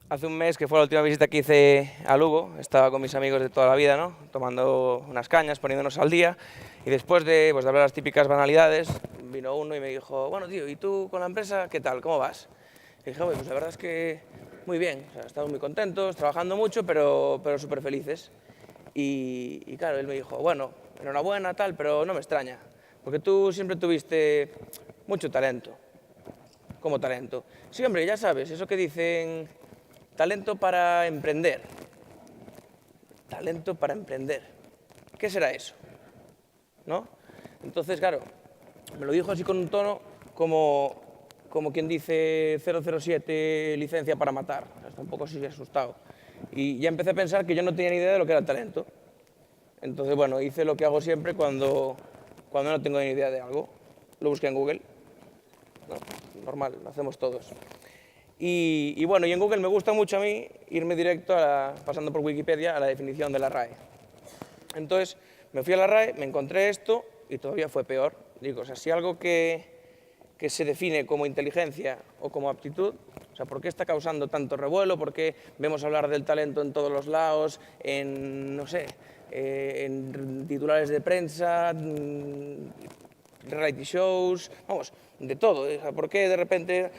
Hace un mes, que fue la última visita que hice a Lugo, estaba con mis amigos de toda la vida, ¿no? Tomando unas cañas, poniéndonos al día, y después de, pues, de hablar las típicas banalidades, vino uno y me dijo, bueno, tío, ¿y tú con la empresa qué tal? ¿Cómo vas? Y dije, pues la verdad es que muy bien, o sea, estamos muy contentos, trabajando mucho, pero súper felices. Y claro, él me dijo, bueno, enhorabuena, tal, pero no me extraña, porque tú siempre tuviste mucho talento, como talento. Sí, hombre, ya sabes, eso que dicen, talento para emprender. Talento para emprender. ¿Qué será eso? ¿No? Entonces, claro, me lo dijo así con un tono como quien dice 007, licencia para matar. Está un poco así asustado. Y ya empecé a pensar que yo no tenía ni idea de lo que era el talento. Entonces, bueno, hice lo que hago siempre cuando no tengo ni idea de algo. Lo busqué en Google. ¿No? Normal, lo hacemos todos. Y bueno, y en Google me gusta mucho a mí irme directo, pasando por Wikipedia, a la definición de la RAE. Entonces, me fui a la RAE, me encontré esto y todavía fue peor. Digo, o sea, si algo que se define como inteligencia o como aptitud, o sea, ¿por qué está causando tanto revuelo? ¿Por qué vemos hablar del talento en todos los lados, en, no sé, en titulares de prensa, reality shows, vamos, de todo? O sea, ¿por qué de repente...?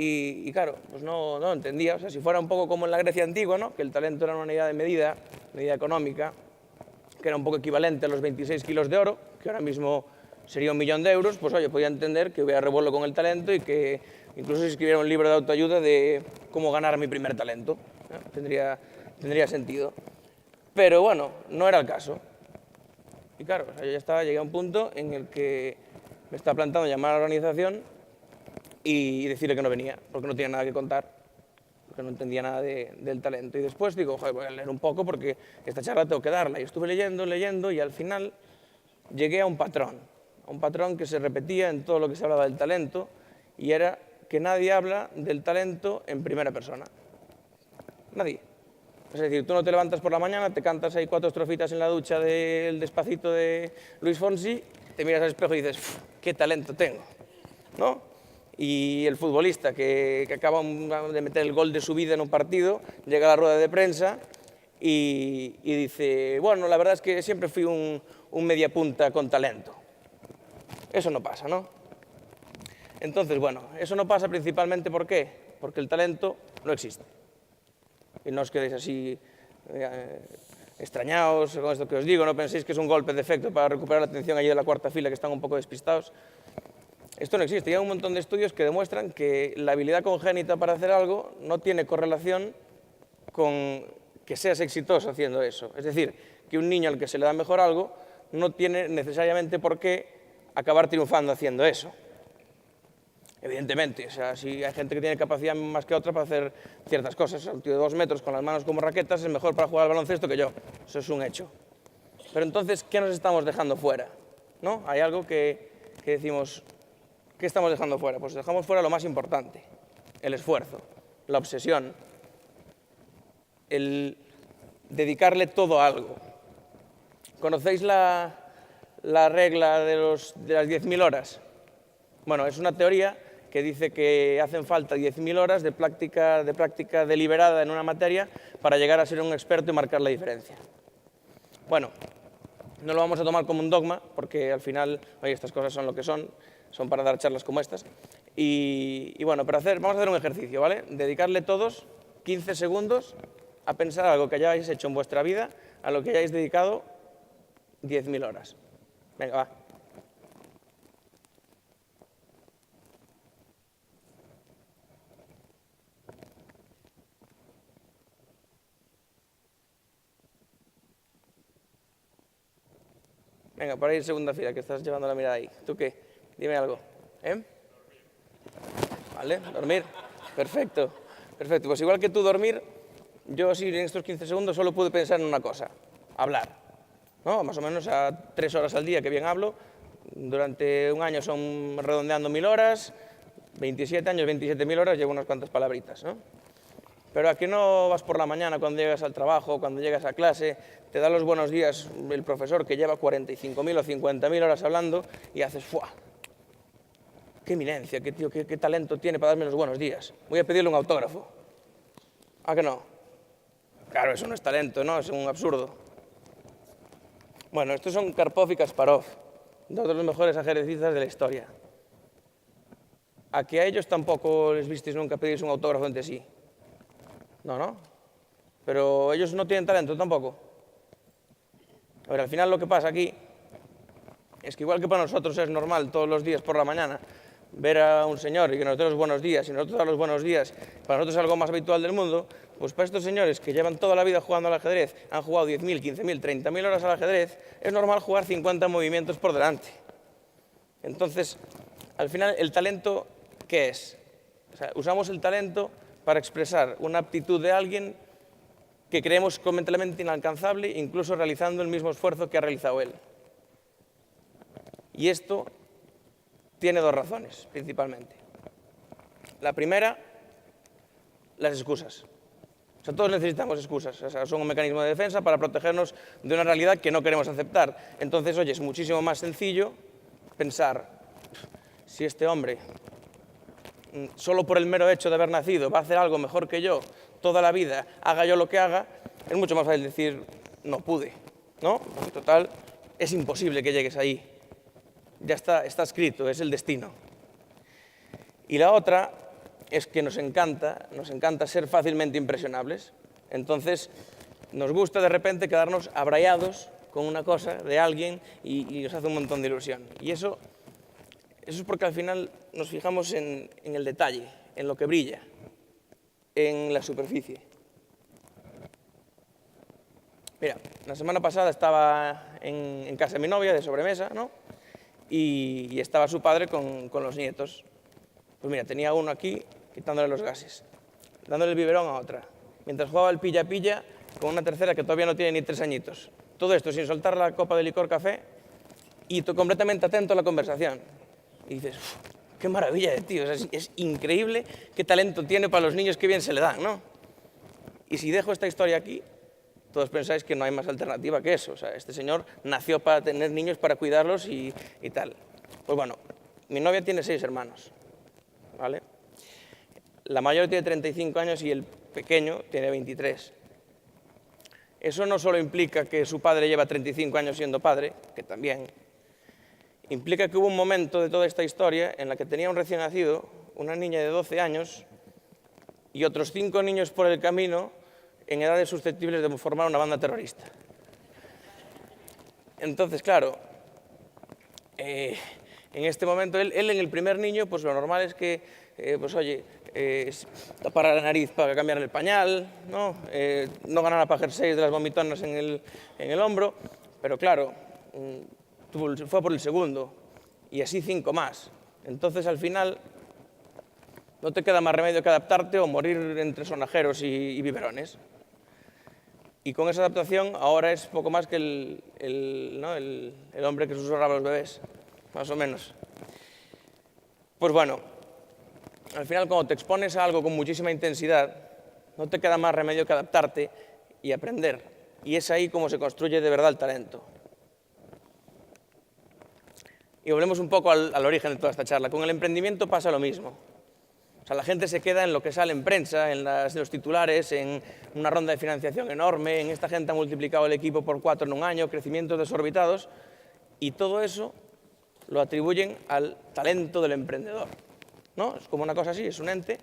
Y claro, pues no entendía. O sea, si fuera un poco como en la Grecia antigua, ¿no? Que el talento era una unidad de medida económica, que era un poco equivalente a los 26 kilos de oro, que ahora mismo sería 1.000.000 de euros, pues oye, podía entender que hubiera revuelo con el talento y que incluso si escribiera un libro de autoayuda de cómo ganar mi primer talento. Tendría sentido. Pero bueno, no era el caso. Y claro, o sea, yo ya llegué a un punto en el que me estaba planteando llamar a la organización y decirle que no venía, porque no tenía nada que contar, porque no entendía nada del talento. Y después digo, joder, voy a leer un poco porque esta charla tengo que darla. Y estuve leyendo y al final llegué a un patrón que se repetía en todo lo que se hablaba del talento, y era que nadie habla del talento en primera persona. Nadie. Es decir, tú no te levantas por la mañana, te cantas ahí 4 estrofitas en la ducha del Despacito de Luis Fonsi, te miras al espejo y dices, qué talento tengo, ¿no? Y el futbolista que acaba de meter el gol de su vida en un partido, llega a la rueda de prensa y dice, bueno, la verdad es que siempre fui un mediapunta con talento. Eso no pasa, ¿no? Entonces, bueno, eso no pasa principalmente ¿por qué? Porque el talento no existe. Y no os quedéis así extrañados con esto que os digo, no penséis que es un golpe de efecto para recuperar la atención allí de la cuarta fila que están un poco despistados. Esto no existe. Hay un montón de estudios que demuestran que la habilidad congénita para hacer algo no tiene correlación con que seas exitoso haciendo eso. Es decir, que un niño al que se le da mejor algo no tiene necesariamente por qué acabar triunfando haciendo eso. Evidentemente, o sea, si hay gente que tiene capacidad más que otra para hacer ciertas cosas. Un tío de 2 metros con las manos como raquetas es mejor para jugar al baloncesto que yo. Eso es un hecho. Pero entonces, ¿qué nos estamos dejando fuera? ¿No? Hay algo que decimos, ¿qué estamos dejando fuera? Pues dejamos fuera lo más importante, el esfuerzo, la obsesión, el dedicarle todo a algo. ¿Conocéis la regla de las 10.000 horas? Bueno, es una teoría que dice que hacen falta 10.000 horas de práctica deliberada en una materia para llegar a ser un experto y marcar la diferencia. Bueno, no lo vamos a tomar como un dogma, porque al final, oye, estas cosas son lo que son para dar charlas como estas. Y bueno, vamos a hacer un ejercicio, ¿vale? Dedicarle todos 15 segundos a pensar algo que hayáis hecho en vuestra vida, a lo que hayáis dedicado 10.000 horas. Venga, va. Venga, por ahí en segunda fila, que estás llevando la mirada ahí. ¿Tú qué? Dime algo. ¿Eh? ¿Vale? ¿Dormir? Perfecto. Perfecto. Pues igual que tú dormir, yo sí en estos 15 segundos solo pude pensar en una cosa. Hablar. ¿No? Más o menos a 3 horas al día, que bien hablo. Durante un año son redondeando 1.000 horas. 27 años, 27.000 horas, llevo unas cuantas palabritas, ¿no? Pero ¿a qué no vas por la mañana cuando llegas al trabajo, cuando llegas a clase, te da los buenos días el profesor que lleva 45.000 o 50.000 horas hablando y haces ¡fua! ¡Qué eminencia! ¡Qué tío, qué talento tiene para darme los buenos días! Voy a pedirle un autógrafo. ¿A que no? Claro, eso no es talento, ¿no? Es un absurdo. Bueno, estos son Karpov y Kasparov, dos de los mejores ajedrecistas de la historia. ¿A que a ellos tampoco les visteis nunca pedirse un autógrafo entre sí? No, ¿no? Pero ellos no tienen talento tampoco. A ver, al final lo que pasa aquí es que igual que para nosotros es normal todos los días por la mañana ver a un señor y que nos dé los buenos días y nosotros dar los buenos días, para nosotros es algo más habitual del mundo, pues para estos señores que llevan toda la vida jugando al ajedrez, han jugado 10.000, 15.000, 30.000 horas al ajedrez, es normal jugar 50 movimientos por delante. Entonces, al final, ¿el talento qué es? O sea, usamos el talento para expresar una aptitud de alguien que creemos mentalmente inalcanzable, incluso realizando el mismo esfuerzo que ha realizado él. Y esto tiene dos razones, principalmente. La primera, las excusas. O sea, todos necesitamos excusas. O sea, son un mecanismo de defensa para protegernos de una realidad que no queremos aceptar. Entonces, oye, es muchísimo más sencillo pensar, si este hombre, solo por el mero hecho de haber nacido, va a hacer algo mejor que yo toda la vida, haga yo lo que haga, es mucho más fácil decir, no pude, ¿no? Porque total, es imposible que llegues ahí. Ya está escrito, es el destino. Y la otra es que nos encanta ser fácilmente impresionables. Entonces, nos gusta de repente quedarnos abrayados con una cosa de alguien y nos hace un montón de ilusión. Y eso es porque al final nos fijamos en el detalle, en lo que brilla, en la superficie. Mira, la semana pasada estaba en casa de mi novia, de sobremesa, ¿no? Y estaba su padre con los nietos. Pues mira, tenía uno aquí quitándole los gases, dándole el biberón a otra, mientras jugaba el pilla-pilla con una tercera que todavía no tiene ni 3 añitos. Todo esto sin soltar la copa de licor café y completamente atento a la conversación. Y dices, qué maravilla de tío, es increíble qué talento tiene para los niños, qué bien se le dan, ¿no? Y si dejo esta historia aquí, todos pensáis que no hay más alternativa que eso. O sea, este señor nació para tener niños, para cuidarlos y tal. Pues bueno, mi novia tiene 6 hermanos, ¿vale? La mayor tiene 35 años y el pequeño tiene 23. Eso no solo implica que su padre lleva 35 años siendo padre, que también, implica que hubo un momento de toda esta historia en la que tenía un recién nacido, una niña de 12 años y otros 5 niños por el camino en edades susceptibles de formar una banda terrorista. Entonces, claro, en este momento, él en el primer niño, pues lo normal es que, pues oye, tapara la nariz para cambiar el pañal, no ganara para hacer 6 de las vomitonas en el hombro, pero claro, fue por el segundo, y así 5 más. Entonces, al final, no te queda más remedio que adaptarte o morir entre sonajeros y biberones. Y con esa adaptación ahora es poco más que el hombre que susurraba a los bebés, más o menos. Pues bueno, al final cuando te expones a algo con muchísima intensidad, no te queda más remedio que adaptarte y aprender. Y es ahí como se construye de verdad el talento. Y volvemos un poco al origen de toda esta charla. Con el emprendimiento pasa lo mismo. O sea, la gente se queda en lo que sale en prensa, en los titulares, en una ronda de financiación enorme, en esta gente ha multiplicado el equipo por 4 en un año, crecimientos desorbitados, y todo eso lo atribuyen al talento del emprendedor, ¿no? Es como una cosa así, es un ente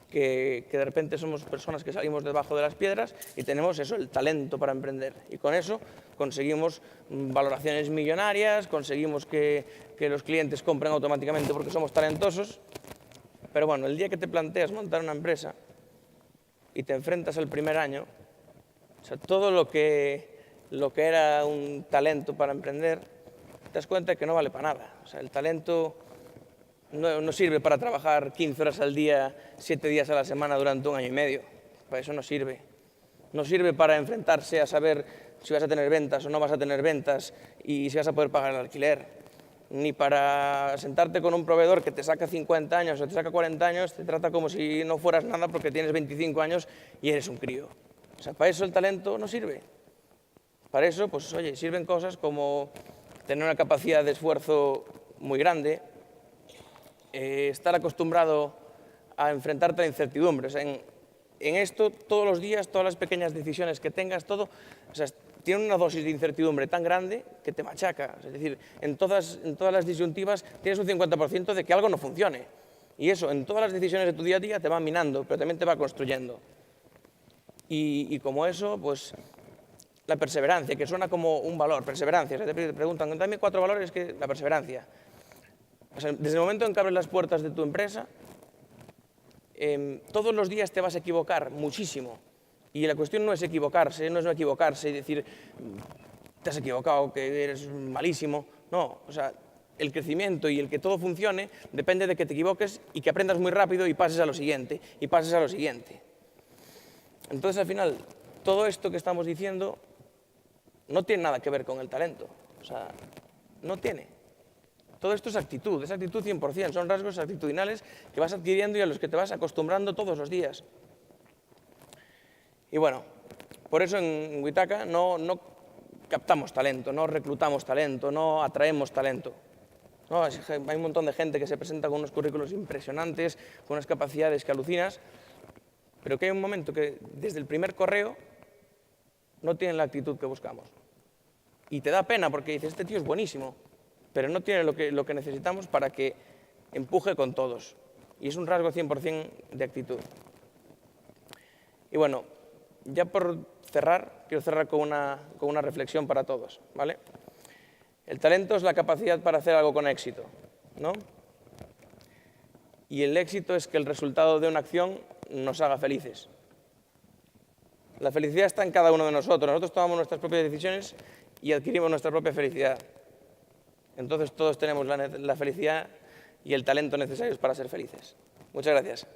que de repente somos personas que salimos debajo de las piedras y tenemos eso, el talento para emprender. Y con eso conseguimos valoraciones millonarias, conseguimos que los clientes compren automáticamente porque somos talentosos. Pero bueno, el día que te planteas montar una empresa y te enfrentas al primer año, o sea, todo lo que era un talento para emprender, te das cuenta que no vale para nada. O sea, el talento no sirve para trabajar 15 horas al día, 7 días a la semana durante 1 año y medio. Para eso no sirve. No sirve para enfrentarse a saber si vas a tener ventas o no vas a tener ventas y si vas a poder pagar el alquiler. Ni para sentarte con un proveedor que te saca 50 años o te saca 40 años, te trata como si no fueras nada porque tienes 25 años y eres un crío. O sea, para eso el talento no sirve. Para eso, pues oye, sirven cosas como tener una capacidad de esfuerzo muy grande, estar acostumbrado a enfrentarte a incertidumbres. en esto, todos los días, todas las pequeñas decisiones que tengas, todo, o sea, tiene una dosis de incertidumbre tan grande que te machaca. Es decir, en todas las disyuntivas tienes un 50% de que algo no funcione. Y eso, en todas las decisiones de tu día a día, te va minando, pero también te va construyendo. Y como eso, pues, la perseverancia, que suena como un valor, perseverancia. O sea, te preguntan, dame 4 valores, que la perseverancia. O sea, desde el momento en que abres las puertas de tu empresa, todos los días te vas a equivocar muchísimo. Y la cuestión no es equivocarse, no es no equivocarse y decir, te has equivocado, que eres malísimo. No, o sea, el crecimiento y el que todo funcione depende de que te equivoques y que aprendas muy rápido y pases a lo siguiente, y pases a lo siguiente. Entonces, al final, todo esto que estamos diciendo no tiene nada que ver con el talento. O sea, no tiene. Todo esto es actitud 100%, son rasgos actitudinales que vas adquiriendo y a los que te vas acostumbrando todos los días. Y bueno, por eso en Witaka no captamos talento, no reclutamos talento, no atraemos talento. No, hay un montón de gente que se presenta con unos currículos impresionantes, con unas capacidades que alucinas, pero que hay un momento que desde el primer correo no tienen la actitud que buscamos. Y te da pena porque dices, este tío es buenísimo, pero no tiene lo que necesitamos para que empuje con todos. Y es un rasgo 100% de actitud. Y bueno, ya por cerrar, quiero cerrar con una reflexión para todos, ¿vale? El talento es la capacidad para hacer algo con éxito, ¿no? Y el éxito es que el resultado de una acción nos haga felices. La felicidad está en cada uno de nosotros. Nosotros tomamos nuestras propias decisiones y adquirimos nuestra propia felicidad. Entonces todos tenemos la felicidad y el talento necesarios para ser felices. Muchas gracias.